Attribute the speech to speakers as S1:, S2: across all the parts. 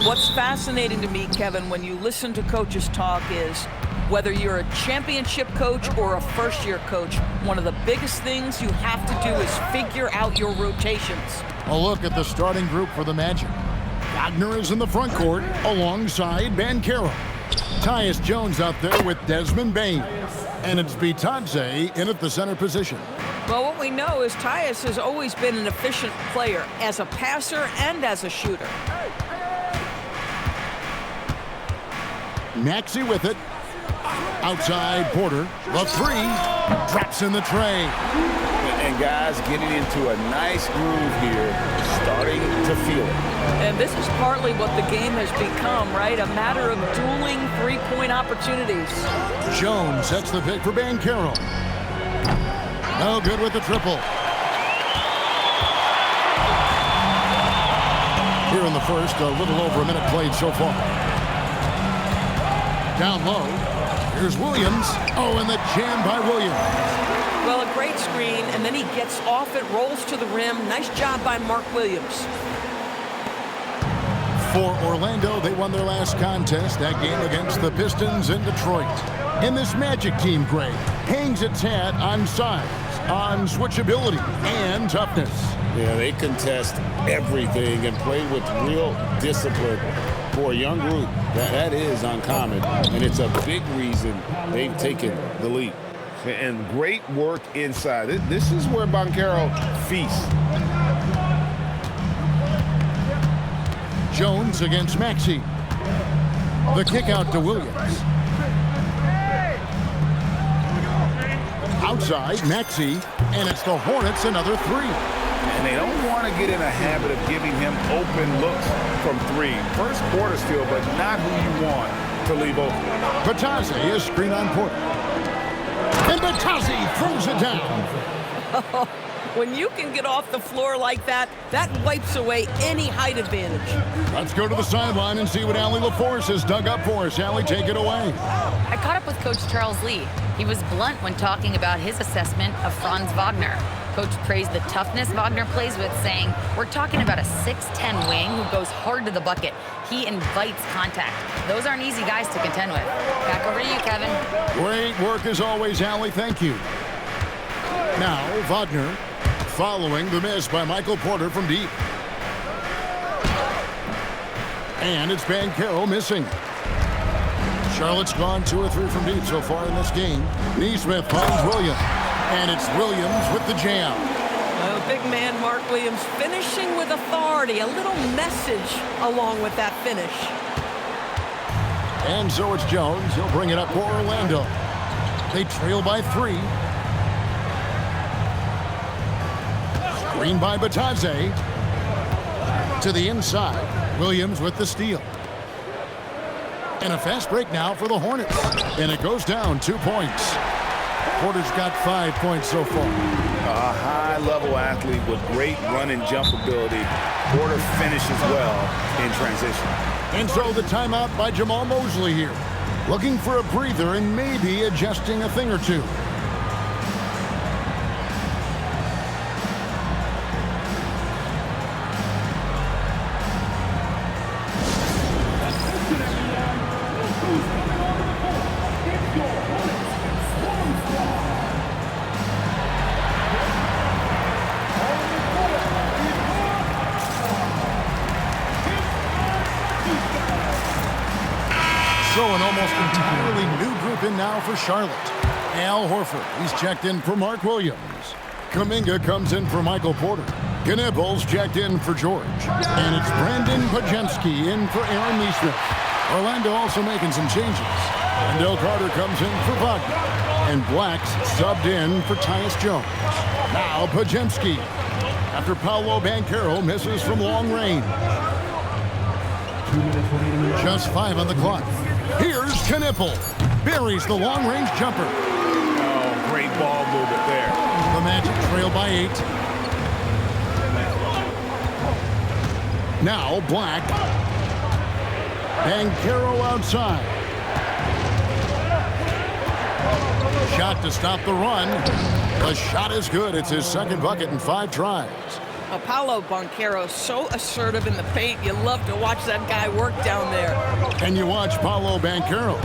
S1: What's fascinating to me, Kevin, when you listen to coaches talk is whether you're a championship coach or a first-year coach, one of the biggest things you have to do is figure out your rotations.
S2: A look at the starting group for the Magic. Wagner is in the front court alongside Banchero. Tyus Jones out there with Desmond Bane. And it's Bitadze in at the center position.
S1: Well, what we know is Tyus has always been an efficient player as a passer and as a shooter.
S2: Maxey with it. Outside Porter. The three. Drops in the tray.
S3: And guys getting into a nice groove here, starting to feel it.
S1: And this is partly what the game has become, right? A matter of dueling three-point opportunities.
S2: Jones sets the pick for Banchero. No good with the triple. Here in the first, a little over a minute played so far. Down low. Here's Williams. Oh, and the jam by Williams.
S1: Well, a great screen, and then he gets off it, rolls to the rim. Nice job by Mark Williams.
S2: For Orlando, they won their last contest, that game against the Pistons in Detroit. And this Magic team, Greg, hangs its hat on size, on switchability, and toughness.
S3: Yeah, they contest everything and play with real discipline. For a young group, that is uncommon, and it's a big reason they've taken the lead. And great work inside. This is where Banchero feasts.
S2: Jones against Maxey. The kick out to Williams. Outside, Maxey, and it's the Hornets another three.
S3: And they don't want to get in a habit of giving him open looks from three. First quarter steal, but not who you want to leave open.
S2: Bitadze is screen on Porter. And Bitadze throws it down.
S1: When you can get off the floor like that, that wipes away any height advantage.
S2: Let's go to the sideline and see what Allie LaForce has dug up for us. Allie, take it away.
S4: I caught up with Coach Charles Lee. He was blunt when talking about his assessment of Franz Wagner. Coach praised the toughness Wagner plays with, saying, we're talking about a 6'10 wing who goes hard to the bucket. He invites contact. Those aren't easy guys to contend with. Back over to you, Kevin.
S2: Great work as always, Allie. Thank you. Now, Wagner following the miss by Michael Porter from deep. And it's Banchero missing. Charlotte's gone 2 or 3 from deep so far in this game. Neesmith finds Williams. And it's Williams with the jam.
S1: Big man Mark Williams finishing with authority. A little message along with that finish.
S2: And so it's Jones. He'll bring it up for Orlando. They trail by 3. Screen by Bitadze. To the inside. Williams with the steal. And a fast break now for the Hornets. And it goes down 2 points. Porter's got 5 points so far.
S3: A high-level athlete with great run and jump ability. Porter finishes well in transition.
S2: And so the timeout by Jamal Mosley here. Looking for a breather and maybe adjusting a thing or two. So an almost entirely new group in now for Charlotte. Al Horford, he's checked in for Mark Williams. Kuminga comes in for Michael Porter. Knipples checked in for George. And it's Brandon Pajemski in for Aaron Neesmith. Orlando also making some changes. Wendell Carter comes in for Wagner. And Blacks subbed in for Tyus Jones. Now Pajemski. After Paolo Banchero misses from long range. Just 5 on the clock. Here's Knippel. Buries the long-range jumper.
S3: Oh, great ball movement there.
S2: The Magic trail by 8. Now Black. Banchero outside. Shot to stop the run. The shot is good. It's his second bucket in 5 tries.
S1: Paolo Banchero, so assertive in the paint. You love to watch that guy work down there.
S2: And you watch Paolo Banchero.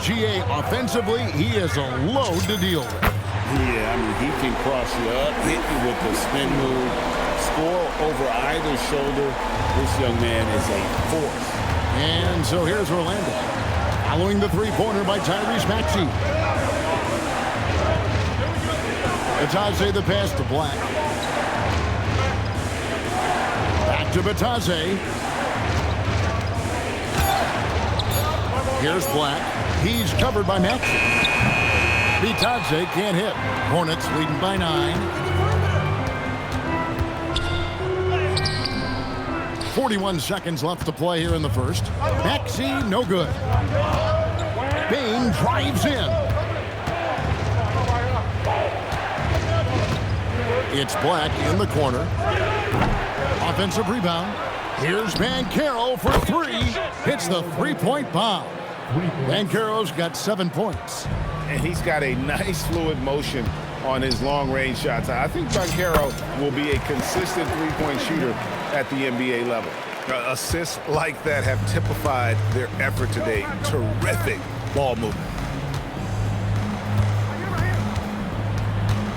S2: GA offensively, he is a load to deal with.
S3: Yeah, I mean, he can cross you up, hit you with the spin move, score over either shoulder. This young man is a force.
S2: And so here's Orlando. Following the three-pointer by Tyrese Maxey. Batadze the pass to Black. Back to Batadze. Here's Black. He's covered by Maxey. Batadze can't hit. Hornets leading by 9. 41 seconds left to play here in the first. Maxey, no good. Bain drives in. It's Black in the corner. Offensive rebound. Here's Banchero for 3. Hits the three-point bomb. Banchero's got 7 points.
S3: And he's got a nice fluid motion on his long-range shots. I think Banchero will be a consistent three-point shooter at the NBA level.
S5: Assists like that have typified their effort today. Terrific ball movement.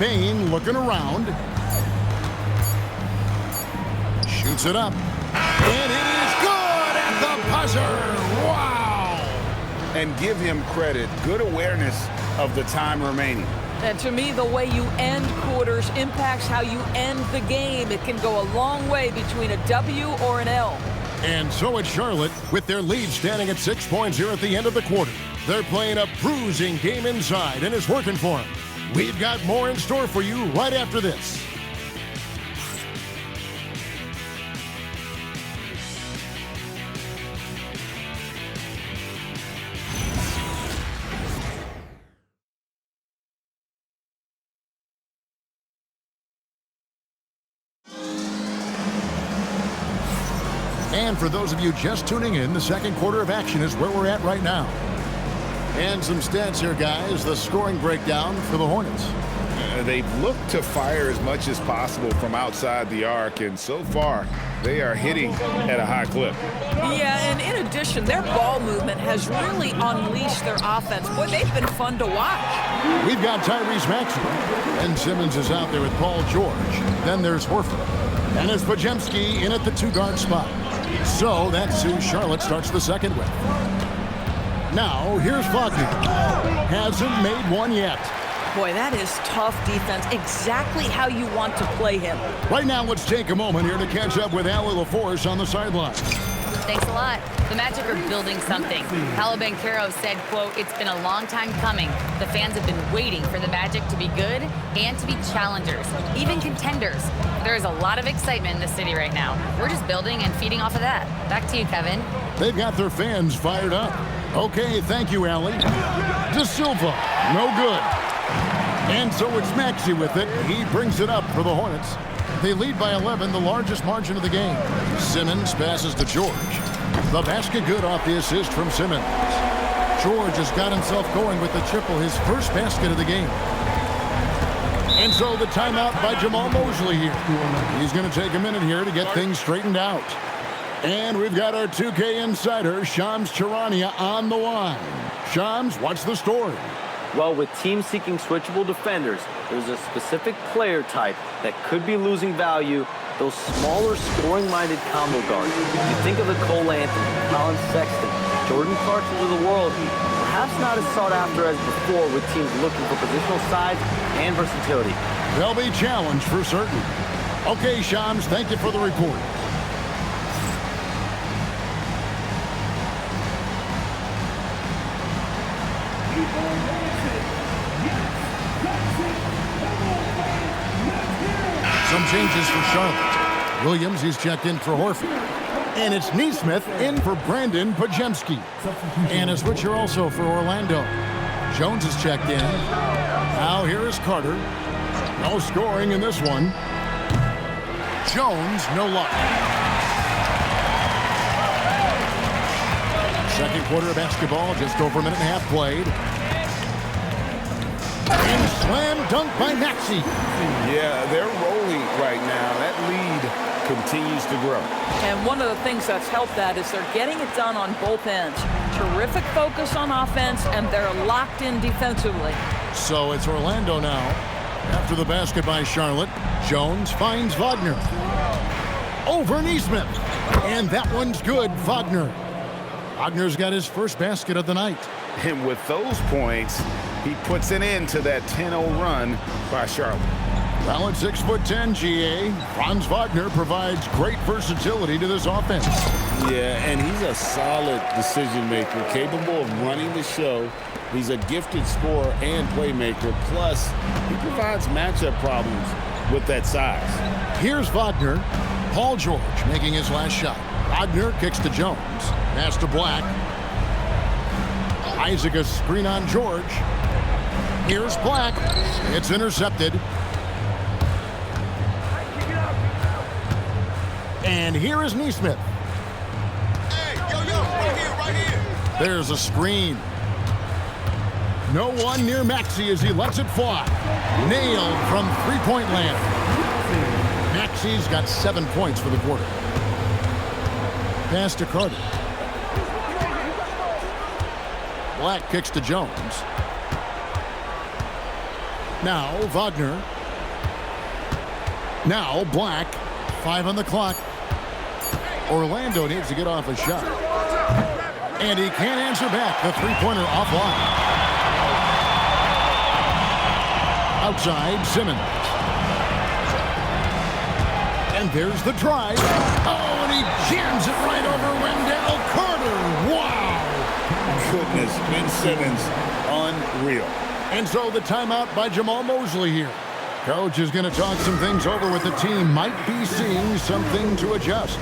S2: Bain looking around. Shoots it up. And it is good at the buzzer. Wow!
S3: And give him credit. Good awareness of the time remaining.
S1: And to me, the way you end quarters impacts how you end the game. It can go a long way between a W or an L.
S2: And so it's Charlotte with their lead standing at 6 points here at the end of the quarter. They're playing a bruising game inside, and it's working for them. We've got more in store for you right after this. And for those of you just tuning in, the second quarter of action is where we're at right now. And some stats here, guys. The scoring breakdown for the Hornets.
S5: They've looked to fire as much as possible from outside the arc, and so far, they are hitting at a high clip.
S1: Yeah, and in addition, their ball movement has really unleashed their offense. Boy, they've been fun to watch.
S2: We've got Tyrese Maxey. And Simmons is out there with Paul George. Then there's Horford. And it's Podziemski in at the 2-guard spot. So that's who Charlotte starts the second with. Now, here's Wagner. Hasn't made one yet.
S1: Boy, that is tough defense. Exactly how you want to play him.
S2: Right now, let's take a moment here to catch up with Allie LaForce on the sideline.
S4: Thanks a lot. The Magic are building something. Paolo Banchero said, quote, "It's been a long time coming. The fans have been waiting for the Magic to be good and to be challengers, even contenders. There is a lot of excitement in the city right now. We're just building and feeding off of that." Back to you, Kevin.
S2: They've got their fans fired up. Okay, thank you, Allie. De Silva, no good. And so it's Maxey with it. He brings it up for the Hornets. They lead by 11, the largest margin of the game. Simmons passes to George. The basket good off the assist from Simmons. George has got himself going with the triple, his first basket of the game. And so the timeout by Jamal Mosley here. He's going to take a minute here to get things straightened out. And we've got our 2K insider, Shams Charania, on the line. Shams, what's the story?
S6: Well, with teams seeking switchable defenders, there's a specific player type that could be losing value, those smaller scoring-minded combo guards. You think of the Cole Anthony, Colin Sexton, Jordan Clarkson of the world, perhaps not as sought after as before with teams looking for positional size and versatility.
S2: They'll be challenged for certain. Okay, Shams, thank you for the report. Some changes for Charlotte. Williams, he's checked in for Horford. And it's Neesmith in for Brandon Podziemski. And a switcher also for Orlando. Jones is checked in. Now here is Carter. No scoring in this one. Jones, no luck. Second quarter of basketball, just over a minute and a half played. And Slam dunk by Maxey.
S3: Yeah, they're rolling right now. That lead continues to grow.
S1: And one of the things that's helped that is they're getting it done on both ends. Terrific focus on offense, and they're locked in defensively.
S2: So it's Orlando now. After the basket by Charlotte, Jones finds Wagner. Over Neesmith. And that one's good, Wagner. Wagner's got his first basket of the night.
S3: And with those points, he puts an end to that 10-0 run by Charlotte.
S2: Well, at 6'10", GA, Franz Wagner provides great versatility to this offense.
S3: Yeah, and he's a solid decision maker, capable of running the show. He's a gifted scorer and playmaker. Plus, he provides matchup problems with that size.
S2: Here's Wagner. Paul George making his last shot. Wagner kicks to Jones. Pass to Black. Isaac a screen on George. Here's Black. It's intercepted. And here is Neesmith.
S7: Hey, right here.
S2: There's a screen. No one near Maxey as he lets it fly. Nailed from three-point land. Maxey's got 7 points for the quarter. Pass to Carter. Black kicks to Jones. Now Wagner. Now Black. 5 on the clock. Orlando needs to get off a shot. And he can't answer back. The three-pointer offline. Outside, Simmons. And there's the drive. Oh, and he jams it right over Wendell Carter. Wow.
S3: Goodness, Ben Simmons, unreal.
S2: And so the timeout by Jamal Mosley here. Coach is going to talk some things over with the team. Might be seeing something to adjust.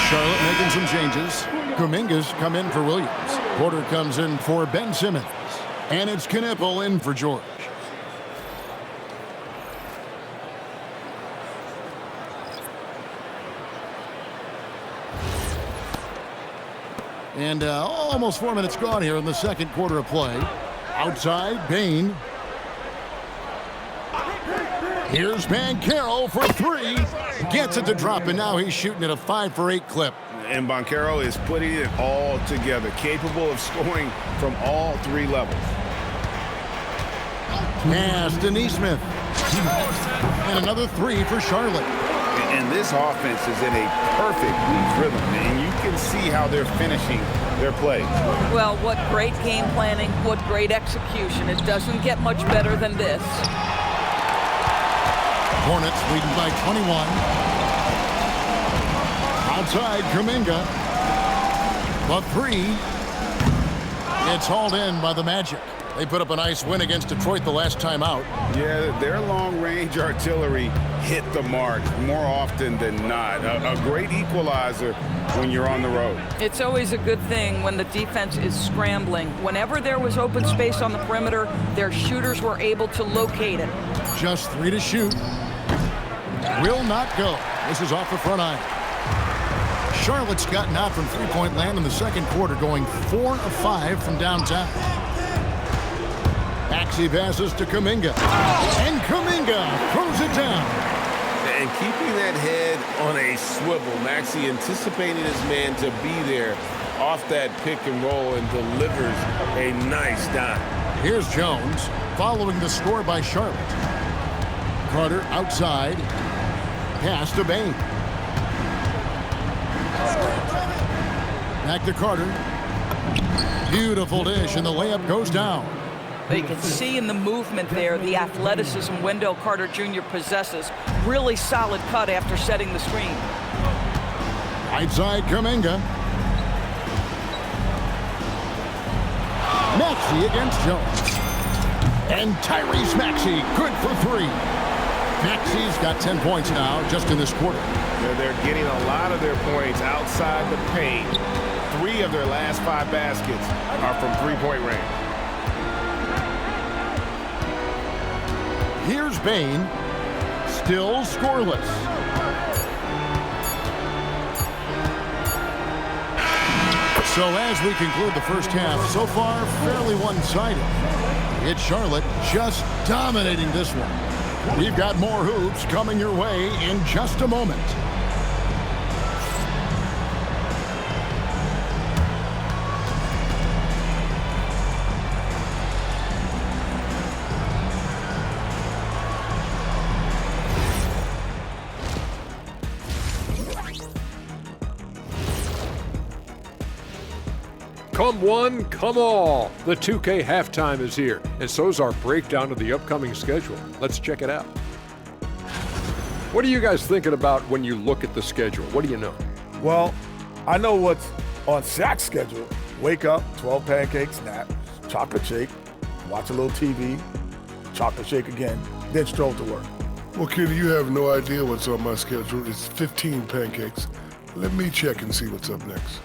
S2: Charlotte making some changes. Kuminga's come in for Williams. Porter comes in for Ben Simmons. And it's Knipple in for George. And almost 4 minutes gone here in the second quarter of play. Outside, Bain. Here's Banchero for 3. Gets it to drop, and now he's shooting at a 5 for 8 clip.
S3: And Banchero is putting it all together, capable of scoring from all 3 levels.
S2: Pass to Neesmith. And another 3 for Charlotte.
S3: And this offense is in a perfect rhythm, and you can see how they're finishing their plays.
S1: Well, what great game planning, what great execution. It doesn't get much better than this.
S2: Hornets leading by 21. Outside, Kuminga. The 3. It's hauled in by the Magic. They put up a nice win against Detroit the last time out.
S3: Yeah, their long-range artillery hit the mark more often than not. A great equalizer when you're on the road.
S1: It's always a good thing when the defense is scrambling. Whenever there was open space on the perimeter, their shooters were able to locate it.
S2: Just 3 to shoot. Will not go. This is off the front eye. Charlotte's gotten out from three-point land in the second quarter, going 4 of 5 from downtown. Maxey passes to Kuminga. And Kuminga throws it down.
S3: And keeping that head on a swivel, Maxey anticipating his man to be there off that pick and roll and delivers a nice dime.
S2: Here's Jones following the score by Charlotte. Carter outside. Pass to Bain. Back to Carter. Beautiful dish, and the layup goes down.
S1: But you can see in the movement there the athleticism Wendell Carter Jr. possesses. Really solid cut after setting the screen.
S2: Right side, Kuminga. Maxey against Jones. And Tyrese Maxey, good for 3. Maxey's got 10 points now just in this quarter.
S5: They're getting a lot of their points outside the paint. 3 of their last 5 baskets are from three-point range.
S2: Here's Bain, still scoreless. So as we conclude the first half, so far fairly one-sided. It's Charlotte just dominating this one. We've got more hoops coming your way in just a moment.
S8: Come one, come all. The 2K halftime is here, and so's our breakdown of the upcoming schedule. Let's check it out. What are you guys thinking about when you look at the schedule? What do you know?
S9: Well, I know what's on Shaq's schedule. Wake up, 12 pancakes, nap, chocolate shake, watch a little TV, chocolate shake again, then stroll to work.
S10: Well, kid, you have no idea what's on my schedule. It's 15 pancakes. Let me check and see what's up next.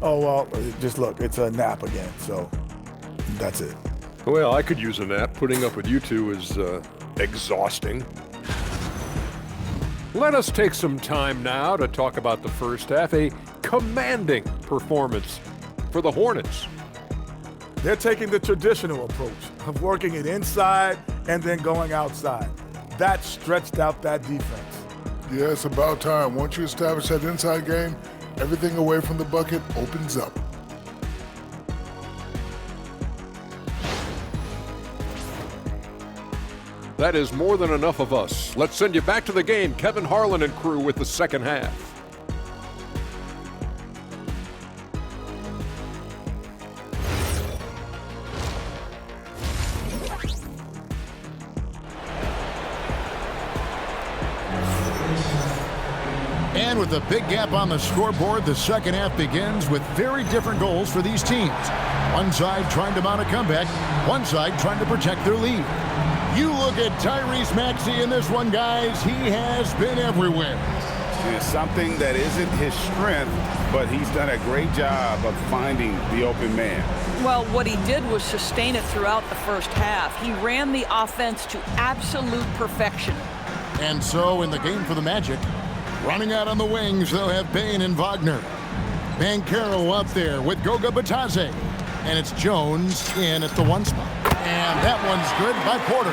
S9: Oh, well, just look, it's a nap again, so that's it.
S8: Well, I could use a nap. Putting up with you two is exhausting. Let us take some time now to talk about the first half. A commanding performance for the Hornets.
S9: They're taking the traditional approach of working it inside and then going outside. That stretched out that defense.
S10: Yeah, it's about time. Once you establish that inside game, everything away from the bucket opens up.
S8: That is more than enough of us. Let's send you back to the game. Kevin Harlan and crew with the second half.
S2: And with a big gap on the scoreboard, the second half begins with very different goals for these teams. One side trying to mount a comeback, one side trying to protect their lead. You look at Tyrese Maxey in this one, guys. He has been everywhere.
S3: It's something that isn't his strength, but he's done a great job of finding the open man.
S1: Well, what he did was sustain it throughout the first half. He ran the offense to absolute perfection.
S2: And so in the game for the Magic, running out on the wings, they'll have Bain and Wagner. Banchero up there with Goga Batadze. And it's Jones in at the 1 spot. And that one's good by Porter.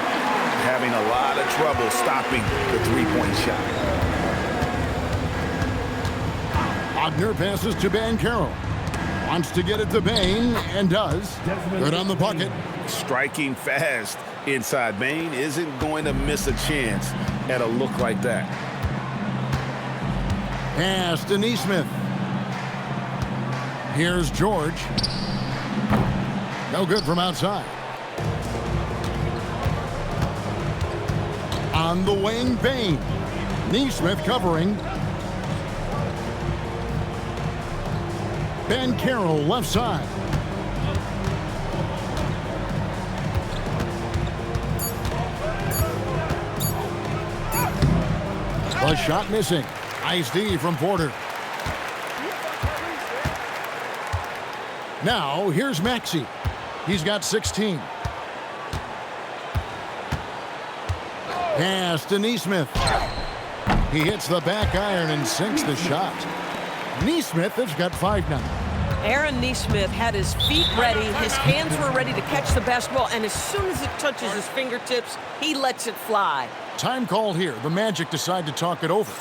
S3: Having a lot of trouble stopping the three-point shot.
S2: Wagner passes to Banchero. Wants to get it to Bain, and does. Good on the bucket.
S3: Striking fast inside. Bain isn't going to miss a chance at a look like that.
S2: Pass to Neesmith. Here's George. No good from outside. On the wing, Bain. Neesmith covering. Banchero left side. The shot missing. Nice D from Porter. Now, here's Maxey. He's got 16. Pass to Neesmith. He hits the back iron and sinks the shot. Neesmith has got 5 now.
S11: Aaron Neesmith had his feet ready, his hands were ready to catch the basketball, and as soon as it touches his fingertips, he lets it fly.
S2: Time called here. The Magic decide to talk it over.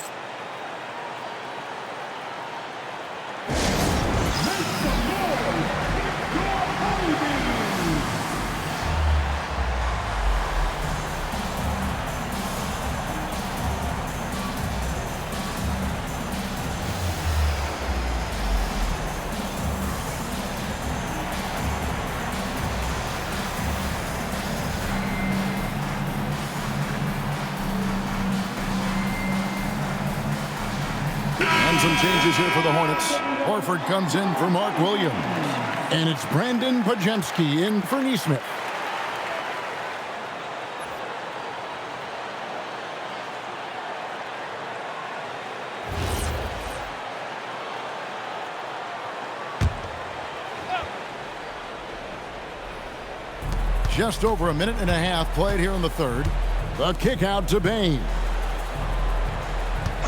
S2: Some changes here for the Hornets. Horford comes in for Mark Williams. And it's Brandon Pajemski in for Neesmith. Just over a minute and a half played here in the third. The kick out to Bain.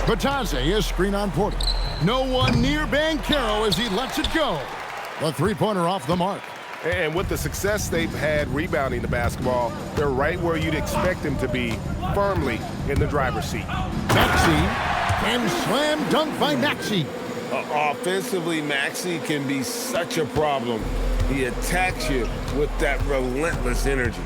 S2: Batadze is screen on Porter. No one near Banchero as he lets it go. The three-pointer off the mark.
S5: And with the success they've had rebounding the basketball, they're right where you'd expect them to be, firmly in the driver's seat.
S2: Maxey, and slam dunk by Maxey.
S3: Offensively, Maxey can be such a problem. He attacks you with that relentless energy.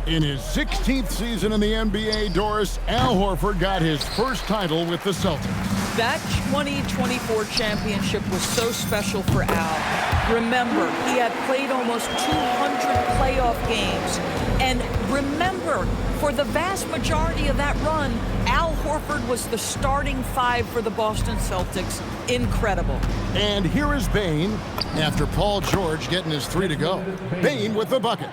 S2: In his 16th season in the NBA, Doris, Al Horford got his first title with the Celtics.
S1: That 2024 championship was so special for Al. Remember, he had played almost 200 playoff games. And remember, for the vast majority of that run, Al Horford was the starting five for the Boston Celtics. Incredible.
S2: And here is Bain after Paul George getting his three to go. Bain with the bucket.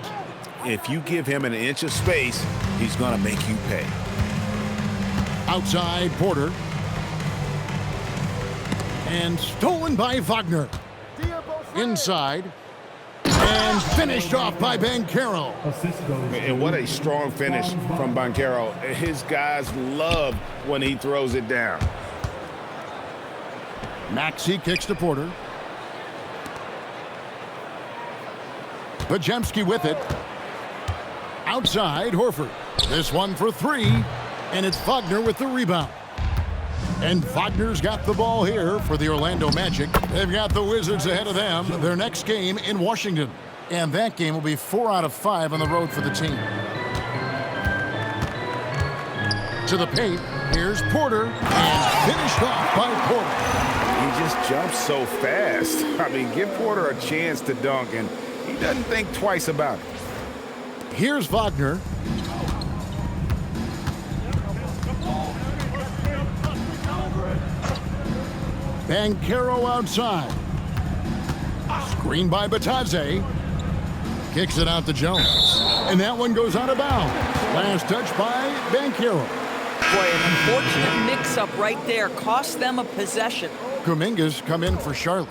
S3: If you give him an inch of space, he's going to make you pay.
S2: Outside, Porter. And stolen by Wagner. Inside. And finished off by Banchero.
S5: And what a strong finish from Banchero. His guys love when he throws it down.
S2: Maxey kicks to Porter. Pajemski with it. Outside, Horford. This one for three. And it's Wagner with the rebound. And Wagner's got the ball here for the Orlando Magic. They've got the Wizards ahead of them. Their next game in Washington. And that game will be 4 out of 5 on the road for the team. To the paint. Here's Porter. And finished off by Porter.
S5: He just jumps so fast. I mean, give Porter a chance to dunk, and he doesn't think twice about it.
S2: Here's Wagner. Banchero outside. Screen by Batadze. Kicks it out to Jones. And that one goes out of bounds. Last touch by Banchero.
S1: Boy, an unfortunate mix-up right there. Cost them a possession.
S2: Kuminga's come in for Charlotte.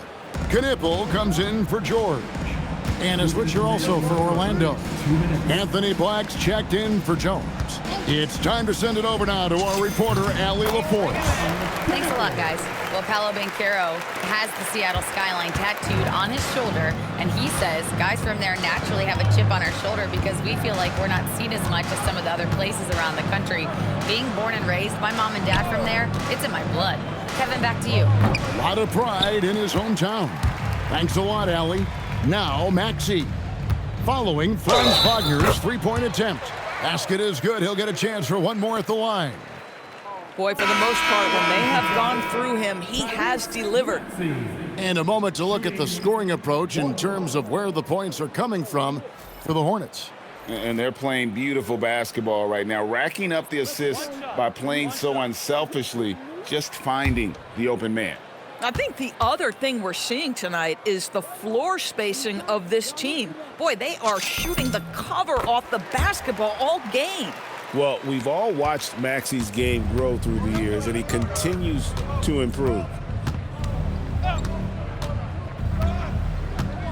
S2: Knipple comes in for George. And a switcher also for Orlando. Anthony Black's checked in for Jones. It's time to send it over now to our reporter, Allie LaForce.
S4: Thanks a lot, guys. Well, Paolo Banchero has the Seattle skyline tattooed on his shoulder, and he says guys from there naturally have a chip on our shoulder because we feel like we're not seen as much as some of the other places around the country. Being born and raised by mom and dad from there, it's in my blood. Kevin, back to you.
S2: A lot of pride in his hometown. Thanks a lot, Allie. Now, Maxey. Following Franz Wagner's three-point attempt. Basket is good. He'll get a chance for one more at the line.
S1: Boy, for the most part, when they have gone through him, he has delivered.
S2: And a moment to look at the scoring approach in terms of where the points are coming from for the Hornets.
S3: And they're playing beautiful basketball right now, racking up the assists by playing so unselfishly, just finding the open man.
S1: I think the other thing we're seeing tonight is the floor spacing of this team. Boy, they are shooting the cover off the basketball all game.
S3: Well, we've all watched Maxey's game grow through the years, and he continues to improve.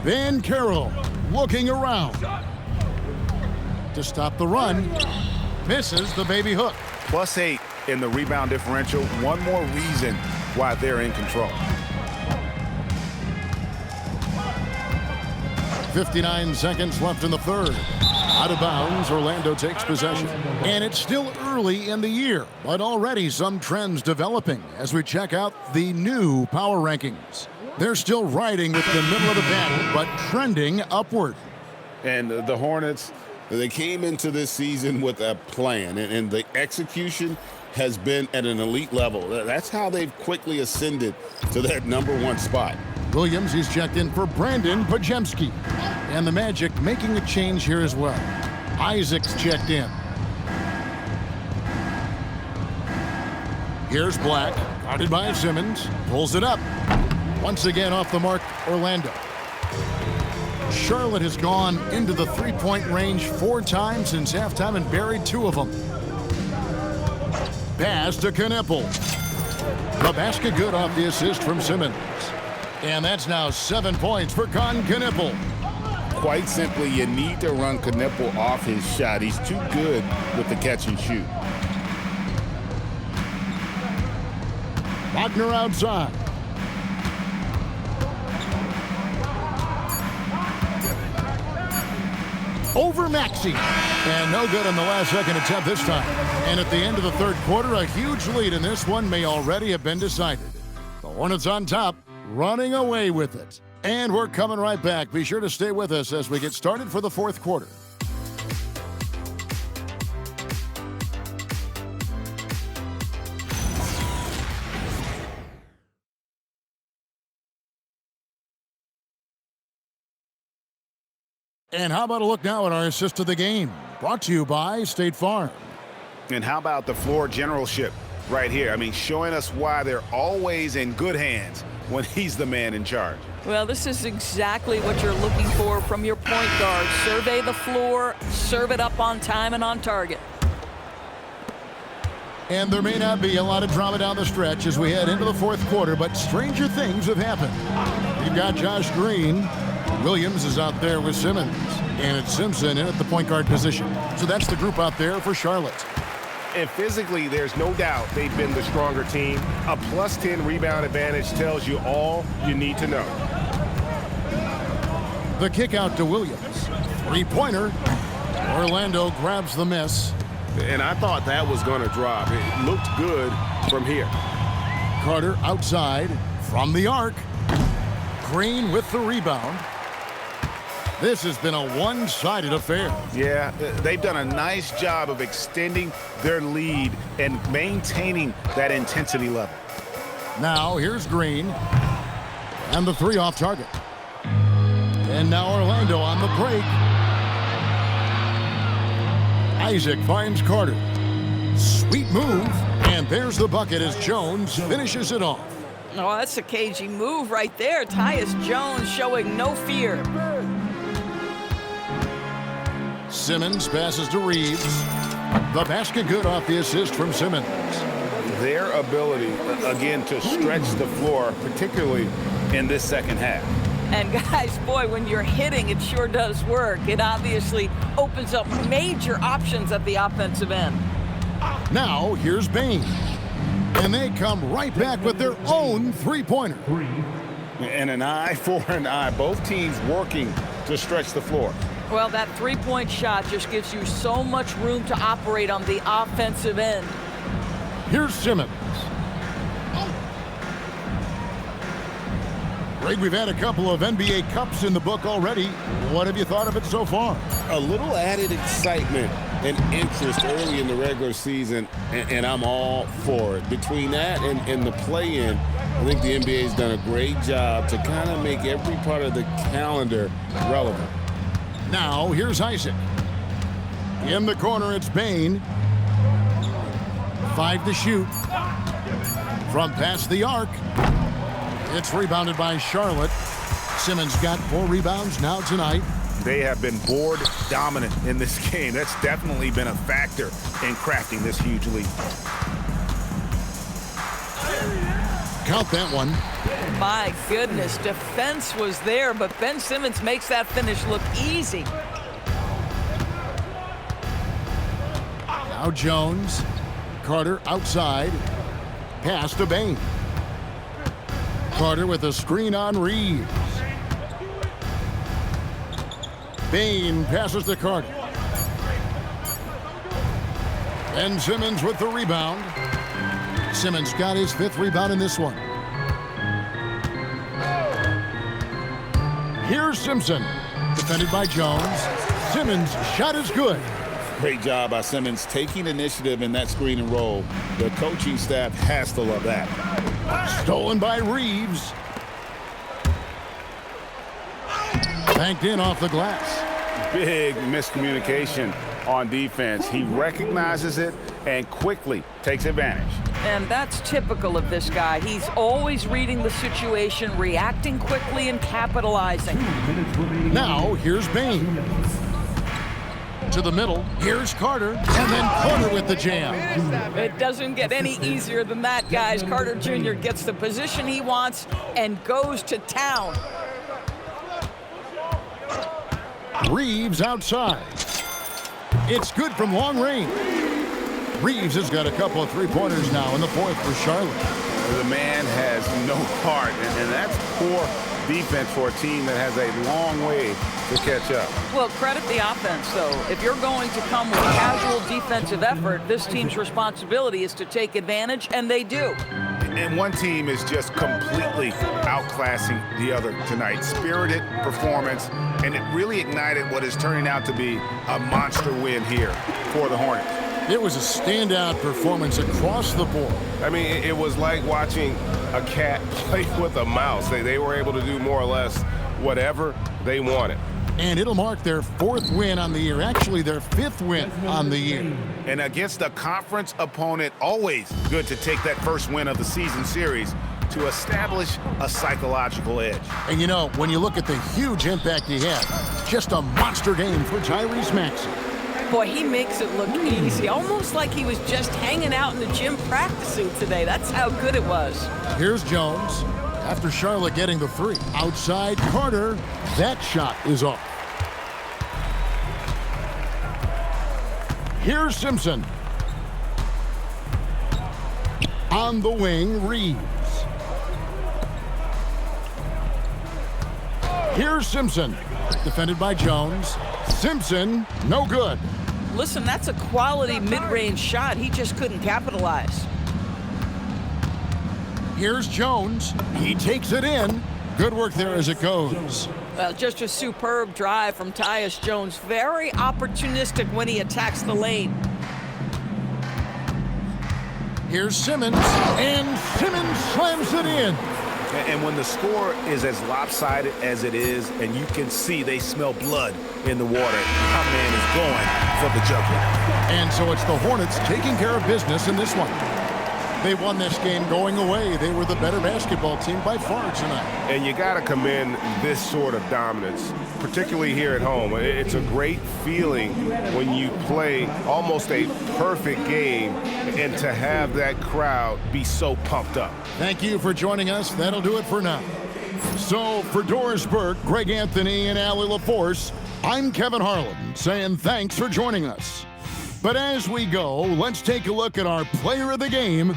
S2: Banchero looking around to stop the run. Misses the baby hook.
S5: +8 in the rebound differential. One more reason why they're in control.
S2: 59 seconds left in the third. Out of bounds, Orlando takes possession. And it's still early in the year, but already some trends developing as we check out the new power rankings. They're still riding with the middle of the pack, but trending upward.
S3: And the Hornets, they came into this season with a plan, and the execution has been at an elite level. That's how they've quickly ascended to that #1 spot.
S2: Williams, he's checked in for Brandon Pajemski. And the Magic making a change here as well. Isaac's checked in. Here's Black, guarded by Simmons, pulls it up. Once again off the mark, Orlando. Charlotte has gone into the three-point range 4 times since halftime and buried 2 of them. Pass to Knippel. The basket good off the assist from Simmons. And that's now 7 points for Knippel.
S3: Quite simply, you need to run Knippel off his shot. He's too good with the catch and shoot.
S2: Wagner outside. Over Maxey. And no good on the last second attempt this time. And at the end of the third quarter, a huge lead in this one may already have been decided. The Hornets on top, running away with it. And we're coming right back. Be sure to stay with us as we get started for the fourth quarter. And how about a look now at our assist of the game? Brought to you by State Farm.
S5: And how about the floor generalship right here? I mean, showing us why they're always in good hands when he's the man in charge.
S1: Well, this is exactly what you're looking for from your point guard. Survey the floor, serve it up on time and on target.
S2: And there may not be a lot of drama down the stretch as we head into the fourth quarter, but stranger things have happened. You've got Josh Green. Williams is out there with Simmons, and it's Simpson in at the point guard position. So that's the group out there for Charlotte.
S12: And physically, there's no doubt they've been the stronger team. A +10 rebound advantage tells you all you need to know.
S2: The kick out to Williams. Three-pointer. Orlando grabs the miss.
S12: And I thought that was going to drop. It looked good from here.
S2: Carter outside from the arc. Green with the rebound. This has been a one-sided affair.
S5: Yeah, they've done a nice job of extending their lead and maintaining that intensity level.
S2: Now here's Green. And the three off target. And now Orlando on the break. Isaac finds Carter. Sweet move. And there's the bucket as Jones finishes it off.
S1: Oh, that's a cagey move right there. Tyus Jones showing no fear.
S2: Simmons passes to Reeves. The basket good off the assist from Simmons.
S5: Their ability, again, to stretch the floor, particularly in this second half.
S1: And guys, boy, when you're hitting, it sure does work. It obviously opens up major options at the offensive end.
S2: Now, here's Bain. And they come right back with their own three-pointer.
S5: And an eye for an eye. Both teams working to stretch the floor.
S1: Well, that three-point shot just gives you so much room to operate on the offensive end.
S2: Here's Simmons. Greg, we've had a couple of NBA Cups in the book already. What have you thought of it so far?
S3: A little added excitement and interest early in the regular season, and I'm all for it. Between that and the play-in, I think the NBA's done a great job to kind of make every part of the calendar relevant.
S2: Now, here's Isaac. In the corner, it's Bain. 5 to shoot. From past the arc. It's rebounded by Charlotte. Simmons got 4 rebounds now tonight.
S5: They have been board dominant in this game. That's definitely been a factor in crafting this huge lead.
S2: Count that one.
S1: My goodness, defense was there, but Ben Simmons makes that finish look easy.
S2: Now Jones. Carter outside. Pass to Bain. Carter with a screen on Reeves. Bain passes to Carter. And Simmons with the rebound. Simmons got his 5th rebound in this one. Here's Simpson. Defended by Jones. Simmons' shot is good.
S3: Great job by Simmons taking initiative in that screen and roll. The coaching staff has to love that.
S2: Stolen by Reeves. Banked in off the glass.
S5: Big miscommunication on defense. He recognizes it and quickly takes advantage.
S1: And that's typical of this guy. He's always reading the situation, reacting quickly, and capitalizing.
S2: Now, here's Bain. To the middle, here's Carter, and then Carter with the jam.
S1: It doesn't get any easier than that, guys. Carter Jr. gets the position he wants and goes to town.
S2: Reeves outside. It's good from long range. Reeves has got a couple of three-pointers now in the fourth for Charlotte.
S3: The man has no heart, and that's poor defense for a team that has a long way to catch up.
S1: Well, credit the offense, though. If you're going to come with casual defensive effort, this team's responsibility is to take advantage, and they do.
S3: And one team is just completely outclassing the other tonight. Spirited performance, and it really ignited what is turning out to be a monster win here for the Hornets.
S2: It was a standout performance across the board.
S12: I mean, it was like watching a cat play with a mouse. They were able to do more or less whatever they wanted.
S2: And it'll mark their fourth win on the year, actually their fifth win on the year.
S3: And against a conference opponent, always good to take that first win of the season series to establish a psychological edge.
S2: And you know, when you look at the huge impact he had, just a monster game for Tyrese Maxey.
S11: Boy, he makes it look easy, almost like he was just hanging out in the gym practicing today. That's how good it was.
S2: Here's Jones. After Charlotte getting the three. Outside Carter. That shot is off. Here's Simpson. On the wing, Reeves. Here's Simpson. Defended by Jones. Simpson, no good.
S1: Listen, that's a quality mid-range shot. He just couldn't capitalize.
S2: Here's Jones. He takes it in. Good work there as it goes.
S1: Well, just a superb drive from Tyus Jones. Very opportunistic when he attacks the lane.
S2: Here's Simmons, and Simmons slams it in.
S3: And when the score is as lopsided as it is, and you can see they smell blood in the water, our man is going for the jugular.
S2: And so it's the Hornets taking care of business in this one. They won this game going away. They were the better basketball team by far tonight.
S12: And you got to commend this sort of dominance, particularly here at home. It's a great feeling when you play almost a perfect game and to have that crowd be so pumped up.
S2: Thank you for joining us. That'll do it for now. So for Doris Burke, Greg Anthony, and Allie LaForce, I'm Kevin Harlan saying thanks for joining us. But as we go, let's take a look at our player of the game,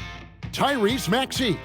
S2: Tyrese Maxey.